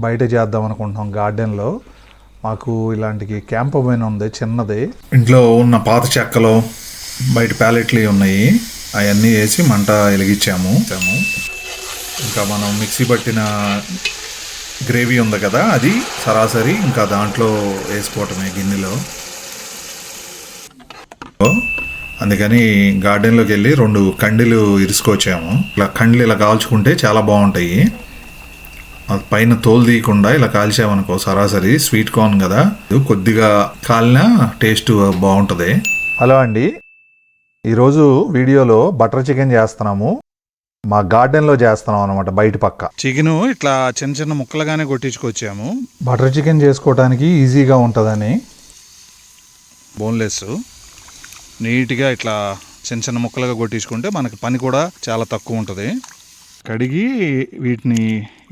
బయట చేద్దాం అనుకుంటున్నాం గార్డెన్లో. మాకు ఇలాంటి క్యాంప్ పైన ఉంది చిన్నది. ఇంట్లో ఉన్న పాత చెక్కలు బయట ప్యాలెట్లు ఉన్నాయి, అవన్నీ వేసి మంట వెలిగించాము. ఇంకా మనం మిక్సీ పట్టిన గ్రేవీ ఉంది కదా, అది సరాసరి ఇంకా దాంట్లో వేసుకోవటమే గిన్నెలో. అందుకని గార్డెన్లోకి వెళ్ళి 2 కండీలు ఇరుసుకొచ్చాము. ఇలా కండీలు ఇలా కాల్చుకుంటే చాలా బాగుంటాయి. పైన తోలు తీయకుండా ఇలా కాల్చామనుకో సరాసరి స్వీట్ కార్న్ కదా, కొద్దిగా కాలినా టేస్ట్ బాగుంటుంది. హలో అండి, ఈరోజు వీడియోలో బటర్ చికెన్ చేస్తున్నాము. మా గార్డెన్లో చేస్తున్నాం అనమాట. బయట పక్క చికెన్ ఇట్లా చిన్న చిన్న ముక్కలుగానే కొట్టించుకొచ్చాము. బటర్ చికెన్ చేసుకోవడానికి ఈజీగా ఉంటుందని బోన్లెస్ నీట్గా ఇట్లా చిన్న చిన్న ముక్కలుగా కొట్టించుకుంటే మనకి పని కూడా చాలా తక్కువ ఉంటుంది. కడిగి వీటిని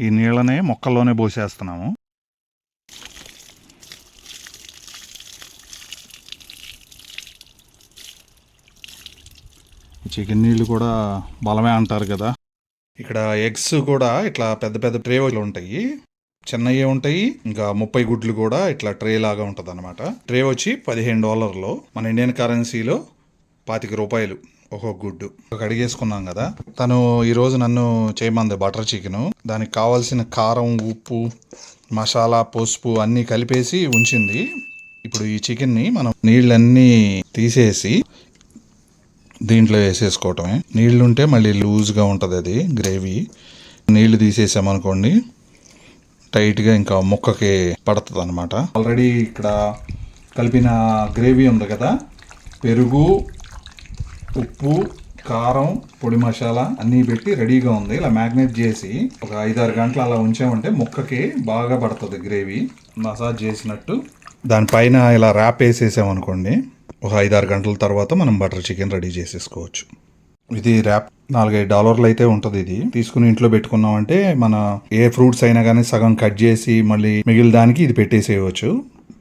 ఈ నీళ్ళనే మొక్కల్లోనే పోసేస్తున్నాము. చికెన్ నీళ్ళు కూడా బలమే అంటారు కదా. ఇక్కడ ఎగ్స్ కూడా ఇట్లా పెద్ద పెద్ద ట్రేలు ఉంటాయి, చిన్నవి ఉంటాయి. ఇంకా 30 గుడ్లు కూడా ఇట్లా ట్రే లాగా ఉంటుంది అనమాట. ట్రే వచ్చి $15. మన ఇండియన్ కరెన్సీలో ₹25 ఒక్కొక్క గుడ్డు. కడిగేసుకున్నాం కదా. తను ఈరోజు నన్ను చేయమంది బటర్ చికెన్. దానికి కావాల్సిన కారం, ఉప్పు, మసాలా, పసుపు అన్నీ కలిపేసి ఉంచింది. ఇప్పుడు ఈ చికెన్ని మనం నీళ్ళన్నీ తీసేసి దీంట్లో వేసేసుకోవటమే. నీళ్ళు ఉంటే మళ్ళీ లూజ్గా ఉంటుంది అది గ్రేవీ. నీళ్లు తీసేసామనుకోండి టైట్గా ఇంకా ముక్కకి పడుతుంది అనమాట. ఆల్రెడీ ఇక్కడ కలిపిన గ్రేవీ ఉంది కదా, పెరుగు, ఉప్పు, కారం, పొడి మసాలా అన్నీ పెట్టి రెడీగా ఉంది. ఇలా మ్యాగ్నేట్ చేసి ఒక 5-6 గంటలు అలా ఉంచామంటే ముక్కకి బాగా పడుతుంది గ్రేవీ, మసాజ్ చేసినట్టు. దానిపైన ఇలా ర్యాప్ వేసేసామనుకోండి, ఒక 5-6 గంటల తర్వాత మనం బటర్ చికెన్ రెడీ చేసేసుకోవచ్చు. ఇది ర్యాప్ $4-5 అయితే ఉంటుంది. ఇది తీసుకుని ఇంట్లో పెట్టుకున్నామంటే మన ఏ ఫ్రూట్స్ అయినా కానీ సగం కట్ చేసి మళ్ళీ మిగిలిన దానికి ఇది పెట్టేసేయవచ్చు,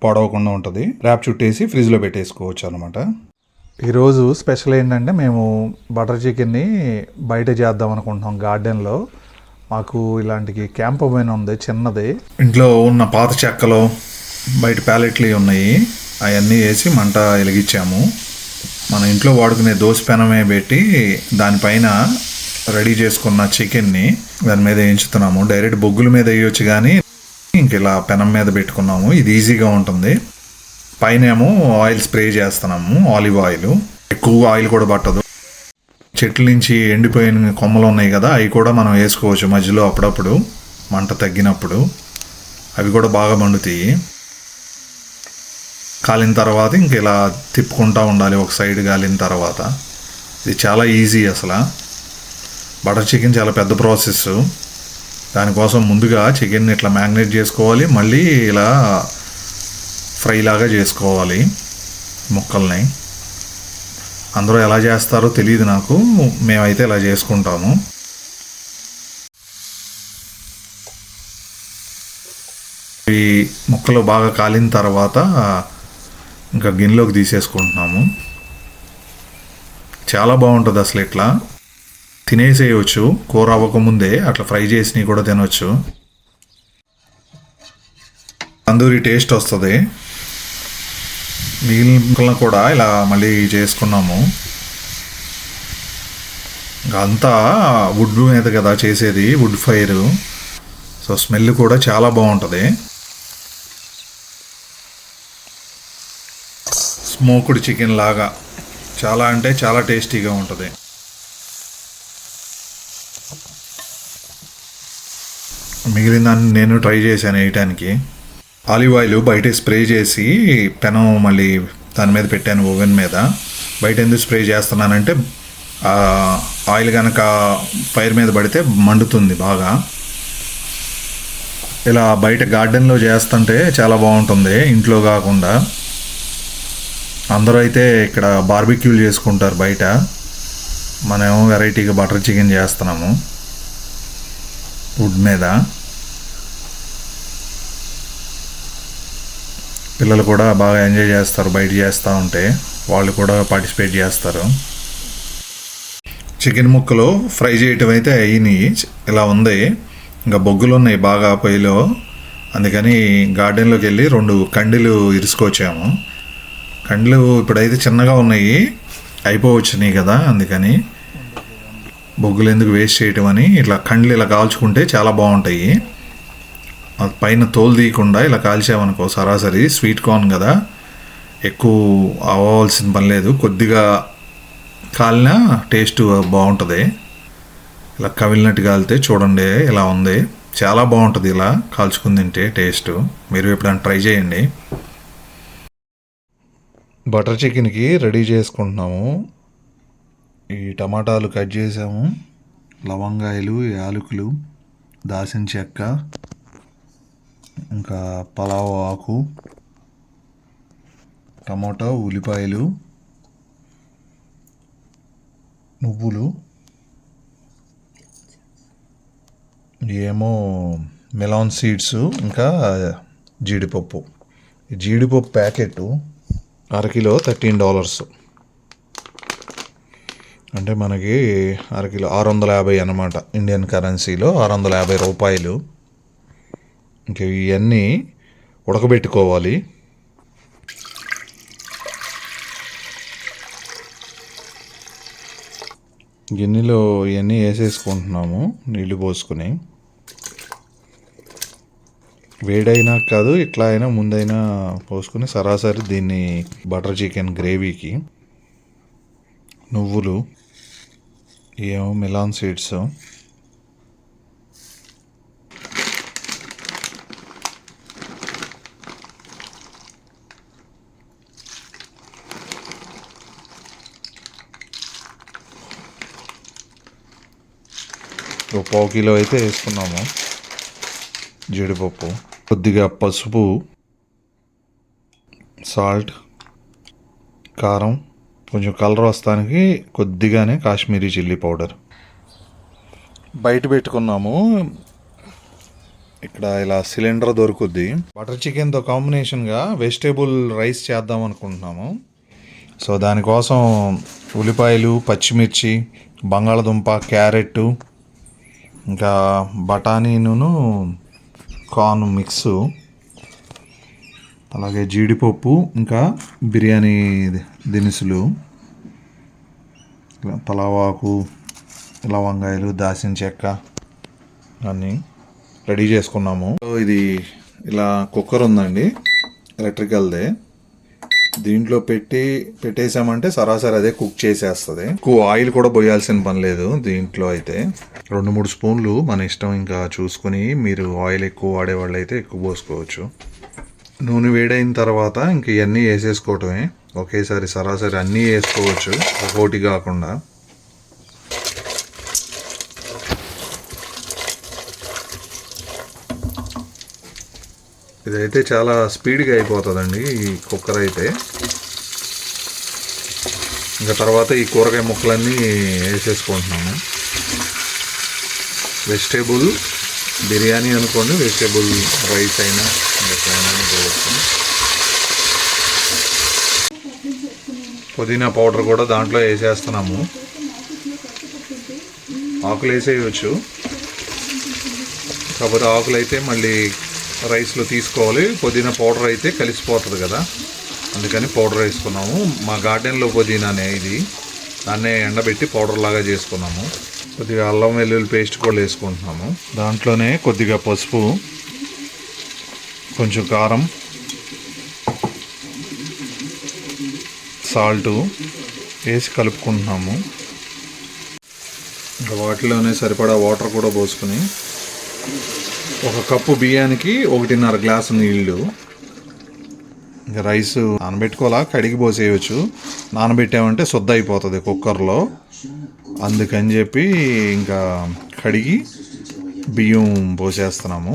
పొడవకుండా ఉంటుంది. ర్యాప్ చుట్టేసి ఫ్రిడ్జ్లో పెట్టేసుకోవచ్చు అనమాట. ఈరోజు స్పెషల్ ఏంటంటే మేము బటర్ చికెన్ని బయట చేద్దాం అనుకుంటున్నాం గార్డెన్లో. మాకు ఇలాంటి క్యాంప్ పైన ఉంది చిన్నది. ఇంట్లో ఉన్న పాత చెక్కలు బయట ప్యాలెట్లు ఉన్నాయి, అవన్నీ వేసి మంట వెలిగించాము. మన ఇంట్లో వాడుకునే దోశ పెనమే పెట్టి దానిపైన రెడీ చేసుకున్న చికెన్ని దాని మీద వేయించుతున్నాము. డైరెక్ట్ బొగ్గుల మీద వేయొచ్చు, కానీ ఇంక ఇలా పెనం మీద పెట్టుకున్నాము. ఇది ఈజీగా ఉంటుంది. పైన ఏమో ఆయిల్ స్ప్రే చేస్తున్నాము, ఆలివ్ ఆయిల్. ఎక్కువ ఆయిల్ కూడా పట్టదు. చెట్ల నుంచి ఎండిపోయిన కొమ్మలు ఉన్నాయి కదా, అవి కూడా మనం వేసుకోవచ్చు మధ్యలో అప్పుడప్పుడు మంట తగ్గినప్పుడు. అవి కూడా బాగా మండుతాయి. కాలిన తర్వాత ఇంక ఇలా తిప్పుకుంటూ ఉండాలి ఒక సైడ్ కాలిన తర్వాత. ఇది చాలా ఈజీ అసలు. బటర్ చికెన్ చాలా పెద్ద ప్రాసెస్. దానికోసం ముందుగా చికెన్ ఇట్లా మ్యాగ్నేట్ చేసుకోవాలి, మళ్ళీ ఇలా ఫ్రై లాగా చేసుకోవాలి ముక్కల్ని. అందరూ ఎలా చేస్తారో తెలియదు నాకు, మేమైతే ఇలా చేసుకుంటాము. ఈ ముక్కలు బాగా కాలిన తర్వాత ఇంకా గిన్నెలోకి తీసేసుకుంటున్నాము. చాలా బాగుంటుంది అసలు. ఇట్లా తినేసేయచ్చు, కూర అవ్వకముందే అట్లా ఫ్రై చేసినవి కూడా తినవచ్చు. తందూరి టేస్ట్ వస్తుంది. మిగిలిన ముక్కలను కూడా ఇలా మళ్ళీ చేసుకున్నాము. అంతా వుడ్ మీద కదా చేసేది, వుడ్ ఫైర్. సో స్మెల్ కూడా చాలా బాగుంటుంది. స్మోక్డ్ చికెన్ లాగా చాలా అంటే చాలా టేస్టీగా ఉంటుంది. మిగిలిన దాన్ని నేను ట్రై చేశాను వేయటానికి. ఆలివ్ ఆయిల్ బయట స్ప్రే చేసి పెనం మళ్ళీ దాని మీద పెట్టాను ఓవెన్ మీద. బయట ఎందుకు స్ప్రే చేస్తున్నానంటే ఆయిల్ కనుక ఫైర్ మీద పడితే మండుతుంది బాగా. ఇలా బయట గార్డెన్లో చేస్తుంటే చాలా బాగుంటుంది, ఇంట్లో కాకుండా. అందరూ అయితే ఇక్కడ బార్బిక్యూలు చేసుకుంటారు బయట. మనమేమో వెరైటీగా బటర్ చికెన్ చేస్తున్నాము వుడ్ మీద. పిల్లలు కూడా బాగా ఎంజాయ్ చేస్తారు బయట చేస్తూ ఉంటే, వాళ్ళు కూడా పార్టిసిపేట్ చేస్తారు. చికెన్ ముక్కలు ఫ్రై చేయటం అయితే అయినాయి. ఇలా ఉంది, ఇంకా బొగ్గులు ఉన్నాయి బాగా పొయ్యిలో. అందుకని గార్డెన్లోకి వెళ్ళి 2 కండీలు ఇరుసుకొచ్చాము. కండ్లు ఇప్పుడైతే చిన్నగా ఉన్నాయి, అయిపోవచ్చినాయి కదా, అందుకని బొగ్గులు ఎందుకు వేస్ట్ చేయటం అని ఇట్లా కండ్లు ఇలా కాల్చుకుంటే చాలా బాగుంటాయి. అది పైన తోలు తీయకుండా ఇలా కాల్చామనుకో సరాసరి స్వీట్ కార్న్ కదా, ఎక్కువ అవ్వాల్సిన పని లేదు, కొద్దిగా కాలినా టేస్ట్ బాగుంటుంది. ఇలా కవిలినట్టు కాలితే చూడండి ఇలా ఉంది, చాలా బాగుంటుంది ఇలా కాల్చుకుని తింటే టేస్ట్. మీరు ఎప్పుడైనా ట్రై చేయండి. బటర్ చికెన్కి రెడీ చేసుకుంటున్నాము. ఈ టమాటాలు కట్ చేసాము, లవంగాయలు, యాలకులు, దాల్చిన చెక్క, ఇంకా పలావ్ ఆకు, టమాటా, ఉల్లిపాయలు, నువ్వులు, ఏమో మెలాన్ సీడ్స్, ఇంకా జీడిపప్పు. ఈ జీడిపప్పు ప్యాకెట్ అరకిలో $13, అంటే మనకి అరకిలో 650 అన్నమాట, ఇండియన్ కరెన్సీలో 650 రూపాయలు. ఇంకా ఇవన్నీ ఉడకబెట్టుకోవాలి. గిన్నెలో ఇవన్నీ వేసేసుకుంటున్నాము నీళ్లు పోసుకుని. వేడైనా కాదు, ఇట్లా అయినా ముందైనా పోసుకుని సరాసరి దీన్ని బటర్ చికెన్ గ్రేవీకి. నువ్వులు, ఏమో మెలాన్ సీడ్స్, ఒక 1/2 కిలో అయితే వేసుకున్నాము. జీడిపప్పు, కొద్దిగా పసుపు, సాల్ట్, కారం, కొంచెం కలర్ వస్తానికి కొద్దిగానే కాశ్మీరీ చిల్లీ పౌడర్. బయట పెట్టుకున్నాము. ఇక్కడ ఇలా సిలిండర్ దొరుకుద్ది. బటర్ చికెన్తో కాంబినేషన్గా వెజిటేబుల్ రైస్ చేద్దాం అనుకుంటున్నాము. సో దానికోసం ఉల్లిపాయలు, పచ్చిమిర్చి, బంగాళదుంప, క్యారెట్, ఇంకా బఠానీను కార్న్ మిక్సు, అలాగే జీడిపప్పు, ఇంకా బిర్యానీ దినుసులు, పలావాకు, లవంగాయలు, దాల్చిన చెక్క అన్నీ రెడీ చేసుకున్నాము. ఇది ఇలా కుక్కర్ ఉందండి, ఎలక్ట్రికల్దే. దీంట్లో పెట్టేసామంటే సరాసరి అదే కుక్ చేసేస్తుంది. ఎక్కువ ఆయిల్ కూడా పోయాల్సిన పని లేదు దీంట్లో అయితే. 2-3 స్పూన్లు మన ఇష్టం, ఇంకా చూసుకుని మీరు ఆయిల్ ఎక్కువ వాడేవాళ్ళు అయితే ఎక్కువ పోసుకోవచ్చు. నూనె వేడైన తర్వాత ఇంక ఇవన్నీ వేసేసుకోవటమే, ఒకేసారి సరాసరి అన్నీ వేసుకోవచ్చు, ఒక్కోటి కాకుండా. ఇదైతే చాలా స్పీడ్గా అయిపోతుందండి ఈ కుక్కర్ అయితే. ఇంకా తర్వాత ఈ కూరగాయ ముక్కలన్నీ వేసేసుకుంటున్నాము. వెజిటేబుల్ బిర్యానీ అనుకోండి, వెజిటేబుల్ రైస్ అయినా ఎట్లయినా అనుకోవచ్చు. పుదీనా పౌడర్ కూడా దాంట్లో వేసేస్తున్నాము. ఆకులు వేసేయచ్చు, కాకపోతే ఆకులు అయితే మళ్ళీ రైస్లో తీసుకోవాలి, పుదీనా పౌడర్ అయితే కలిసిపోతుంది కదా, అందుకని పౌడర్ వేసుకున్నాము. మా గార్డెన్లో పుదీనానే ఇది, దాన్నే ఎండబెట్టి పౌడర్ లాగా చేసుకున్నాము. కొద్దిగా అల్లం వెల్లుల్లి పేస్ట్ కూడా వేసుకుంటున్నాము. దాంట్లోనే కొద్దిగా పసుపు, కొంచెం కారం, సాల్టు వేసి కలుపుకుంటున్నాము. ఇంకా వాటిలోనే సరిపడా వాటర్ కూడా పోసుకుని, 1 కప్పు బియ్యానికి 1.5 గ్లాసు నీళ్ళు. ఇంకా రైస్ నానబెట్టుకోవాలా, కడిగి పోసేయచ్చు. నానబెట్టామంటే శుద్ధ అయిపోతుంది కుక్కర్లో, అందుకని చెప్పి ఇంకా కడిగి బియ్యం పోసేస్తున్నాము.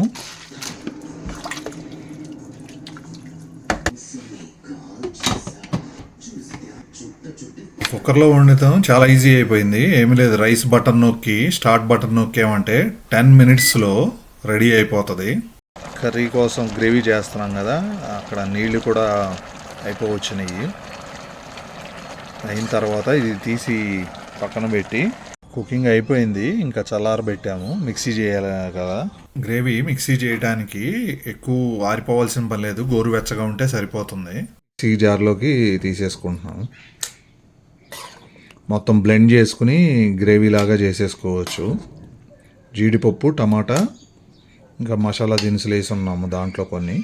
కుక్కర్లో వండుతాం, చాలా ఈజీ అయిపోయింది. ఏమీ లేదు, రైస్ బటన్ నొక్కి స్టార్ట్ బటన్ నొక్కామంటే 10 మినిట్స్లో రెడీ అయిపోతుంది. కర్రీ కోసం గ్రేవీ చేస్తున్నాం కదా, అక్కడ నీళ్లు కూడా అయిపోవచ్చినాయి. అయిన తర్వాత ఇది తీసి పక్కన పెట్టి కుకింగ్ అయిపోయింది, ఇంకా చల్లారబెట్టాము. మిక్సీ చేయాలి కదా. గ్రేవీ మిక్సీ చేయడానికి ఎక్కువ ఆరిపోవాల్సిన పని లేదు, గోరువెచ్చగా ఉంటే సరిపోతుంది. మిక్సీ జార్లోకి తీసేసుకుంటున్నాము. మొత్తం బ్లెండ్ చేసుకుని గ్రేవీ లాగా చేసేసుకోవచ్చు. జీడిపప్పు, టమాటా, ఇంకా మసాలా దినుసులు వేసి ఉన్నాము దాంట్లో కొన్ని.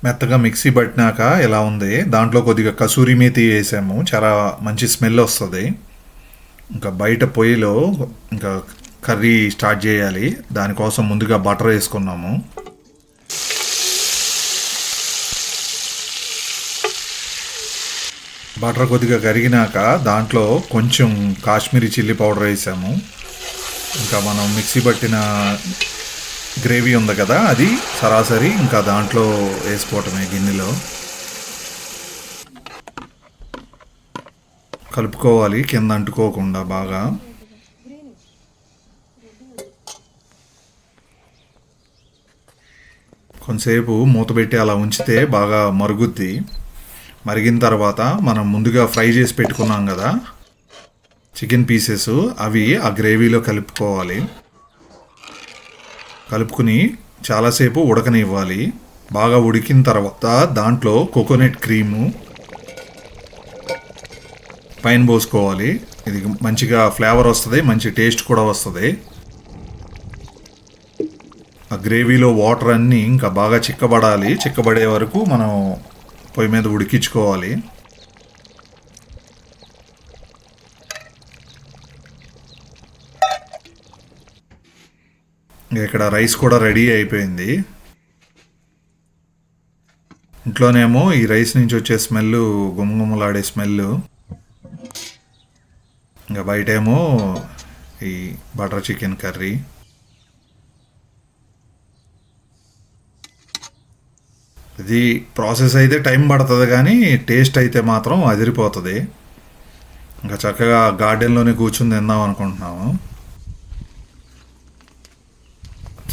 మెత్తగా మిక్సీ పట్టినాక ఎలా ఉంది, దాంట్లో కొద్దిగా కసూరి మేతి వేసాము, చాలా మంచి స్మెల్ వస్తుంది. ఇంకా బయట పొయ్యిలో ఇంకా కర్రీ స్టార్ట్ చేయాలి. దానికోసం ముందుగా బటర్ వేసుకున్నాము. బటర్ కొద్దిగా కరిగినాక దాంట్లో కొంచెం కాశ్మీరీ చిల్లీ పౌడర్ వేసాము. ఇంకా మనం మిక్సీ పట్టిన గ్రేవీ ఉంది కదా, అది సరాసరి ఇంకా దాంట్లో వేసుకోవటమే. గిన్నెలో కలుపుకోవాలి కింద అంటుకోకుండా బాగా. కొంతసేపు మూత పెట్టి అలా ఉంచితే బాగా మరుగుద్ది. మరిగిన తర్వాత మనం ముందుగా ఫ్రై చేసి పెట్టుకున్నాం కదా చికెన్ పీసెస్, అవి ఆ గ్రేవీలో కలుపుకోవాలి. కలుపుకుని చాలాసేపు ఉడకనివ్వాలి. బాగా ఉడికిన తర్వాత దాంట్లో కోకోనట్ క్రీము పైన పోసుకోవాలి. ఇది మంచిగా ఫ్లేవర్ వస్తుంది, మంచి టేస్ట్ కూడా వస్తుంది. ఆ గ్రేవీలో వాటర్ అన్నీ ఇంకా బాగా చిక్కబడాలి. చిక్కబడే వరకు మనం పొయ్యి మీద ఉడికించుకోవాలి. ఇక్కడ రైస్ కూడా రెడీ అయిపోయింది. ఇంట్లోనేమో ఈ రైస్ నుంచి వచ్చే స్మెల్, గుమగుమలాడే స్మెల్. ఇంకా బయటేమో ఈ బటర్ చికెన్ కర్రీ. ఇది ప్రాసెస్ అయితే టైం పడుతుంది, కానీ టేస్ట్ అయితే మాత్రం అదిరిపోతుంది. ఇంకా చక్కగా గార్డెన్లోనే కూర్చుని తిందాం అనుకుంటున్నాము.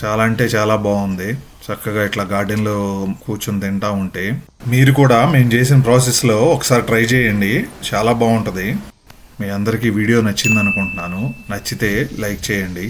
చాలా అంటే చాలా బాగుంది. చక్కగా ఇట్లా గార్డెన్లో కూర్చొని తింటా ఉంటే. మీరు కూడా మేము చేసిన ప్రాసెస్లో ఒకసారి ట్రై చేయండి, చాలా బాగుంటుంది. మీ అందరికీ వీడియో నచ్చింది అనుకుంటున్నాను. నచ్చితే లైక్ చేయండి.